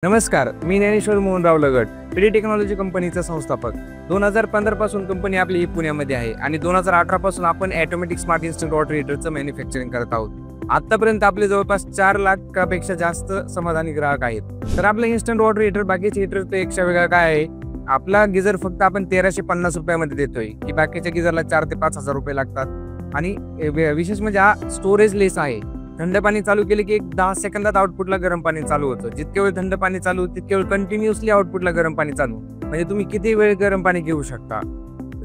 नमस्कार, मी Dnyaneshwar Mohanrao लगट, PD technology कंपनीचा संस्थापक. 2015 पासून कंपनी आपली पुण्यामध्ये आहे आणि 2018 पासून आपण ऑटोमॅटिक स्मार्ट इन्स्टंट वॉटर हीटरचं मॅन्युफॅक्चरिंग करत आहोत. आतापर्यंत आपले जवळपास 4 लाखापेक्षा जास्त समाधानी ग्राहक आहेत. तर आपलं इन्स्टंट वॉटर हीटर बाकीच्या हीटरपेक्षा वेगळं काय आहे? आपला गिझर फक्त आपण 1350 रुपयामध्ये देतोय, की बाकीच्या गिझरला 4 ते 5 हजार रुपये लागतात. आणि विशेष म्हणजे हा स्टोरेज लेस आहे. थंड पाणी चालू केले की 10 सेकंदात आउटपुटला गरम पाणी चालू होतं. जितके वेळ थंड पाणी चालू तितके वेळ कंटिन्युअसली आउटपुटला गरम पाणी चालू. म्हणजे तुम्ही किती वेळ गरम पाणी घेऊ शकता.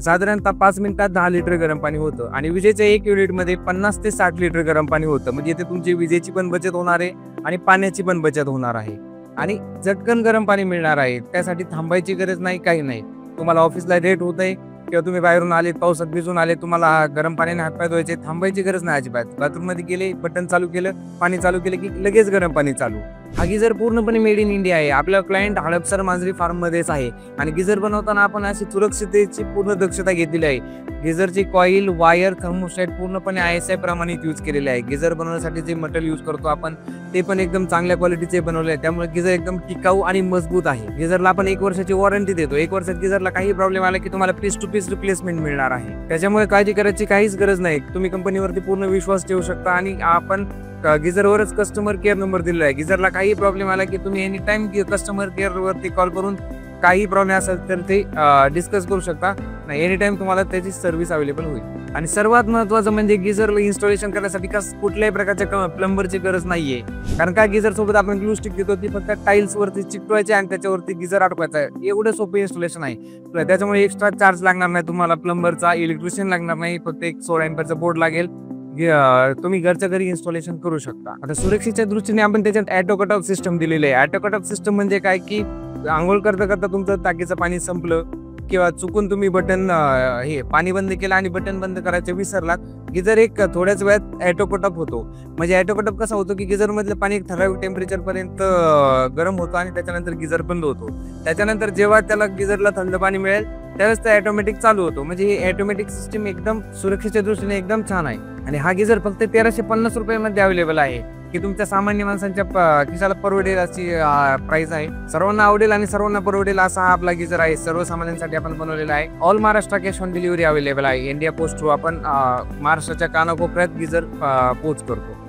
साधारणतः 5 मिनिटात 10 लिटर गरम पाणी होतं आणि विजेच्या 1 युनिटमध्ये 50 ते 60 लिटर गरम पाणी होतं. म्हणजे इथे तुमची विजेची पण बचत होणार आहे आणि पाण्याची पण बचत होणार आहे आणि झटकन गरम पाणी मिळणार आहे. त्यासाठी थांबायची गरज नाही, काही नाही. तुम्हाला ऑफिसला लेट होत आहे किंवा तुम्ही बाहेरून आले, पावसात भिजून आले, तुम्हाला गरम पाण्याने हातपाय धुवायचे, थांबायची गरज नाही अजिबात. बाथरूम मध्ये गेले, बटन चालू केलं, पाणी चालू केलं की लगेच गरम पाणी चालू. हा गिझर पूर्णपणे मेड इन इंडिया आहे. आपला क्लायंट हडपसर मांजरी फार्म मध्येच आहे आणि गिझर बनवताना आपण अशी सुरक्षिततेची पूर्ण दक्षता घेतलेली आहे. गिझरची कॉईल, वायर, थर्मोस्टॅट पूर्णपणे ISI प्रमाणित यूज केलेले आहे. गिझर बनवण्यासाठी जे मटेरियल यूज करतो आपण ते पण एकदम चांगल्या क्वालिटीचे बनवले आहे. त्यामुळे गिझर एकदम टिकाऊ आणि मजबूत आहे. गिझरला आपण 1 वर्षाची वॉरंटी देतो. 1 वर्षात गिझरला काही प्रॉब्लेम आला की तुम्हाला पीस टू पीस रिप्लेसमेंट मिळणार आहे. त्याच्यामुळे काळजी करायची काहीच गरज नाही. तुम्ही कंपनीवरती पूर्ण विश्वास ठेवू शकता आणि आपण गिझरवरच कस्टमर केअर नंबर दिलेला आहे. गिझरला काही प्रॉब्लेम आला की तुम्ही एनी टाइम कस्टमर केअर वरती कॉल करून काही प्रॉब्लेम असेल तर ते डिस्कस करू शकता. एनी टाइम तुम्हाला त्याची सर्व्हिस अवेलेबल होईल. आणि सर्वात महत्त्वाचं म्हणजे गिझरला इन्स्टॉलेशन करण्यासाठी कुठल्याही प्रकारच्या प्लंबरची गरज नाहीये. कारण का गिझर सोबत आपण ग्लू स्टिक देतो, ती फक्त टाईल्स वरती चिकटवायची आणि त्याच्यावरती गिझर अडकवायचा. एवढं सोपं इन्स्टॉलेशन आहे. त्याच्यामुळे एक्स्ट्रा चार्ज लागणार नाही तुम्हाला प्लंबरचा, इलेक्ट्रिशियन लागणार नाही. फक्त एक 16 एम्परचा बोर्ड लागेल. तुम्ही घरच्या घरी इन्स्टॉलेशन करू शकता. आता सुरक्षेच्या दृष्टीने आपण त्याच्यात ऑटो कट ऑफ सिस्टम दिलेली आहे. ऑटो कट ऑफ सिस्टम म्हणजे काय की आंघोळ करता करता तुमचं टाकीचं पाणी संपलं किंवा चुकून तुम्ही बटन पाणी बंद केलं आणि बटन बंद करायचं विसरलात, गिझर एक थोड्याच वेळात ऑटो कट ऑफ होतो. म्हणजे ऑटो कट ऑफ कसा होतो की गिझर मधलं पाणी एक ठराविक टेम्परेचर पर्यंत गरम होतं आणि त्याच्यानंतर गिझर बंद होतो. त्याच्यानंतर जेव्हा त्याला गिझरला थंड पाणी मिळेल त्यावेळेस ते ऑटोमॅटिक चालू होतो. म्हणजे ही ऑटोमॅटिक सिस्टीम एकदम सुरक्षेच्या दृष्टीने एकदम छान आहे. आणि हा गिझर फक्त 1350 रुपयामध्ये अवेलेबल आहे, की तुमच्या सामान्य माणसांच्या खिशाला परवडेल अशी प्राइस आहे. सर्वांना आवडेल आणि सर्वांना परवडेल असा हा आपला गिझर आहे. सर्वसामान्यांसाठी आपण बनवलेला आहे. All Maharashtra cash on delivery available आहे. इंडिया पोस्ट थ्रू आपण महाराष्ट्राच्या कानाकोपऱ्यात गिझर पोच करतो.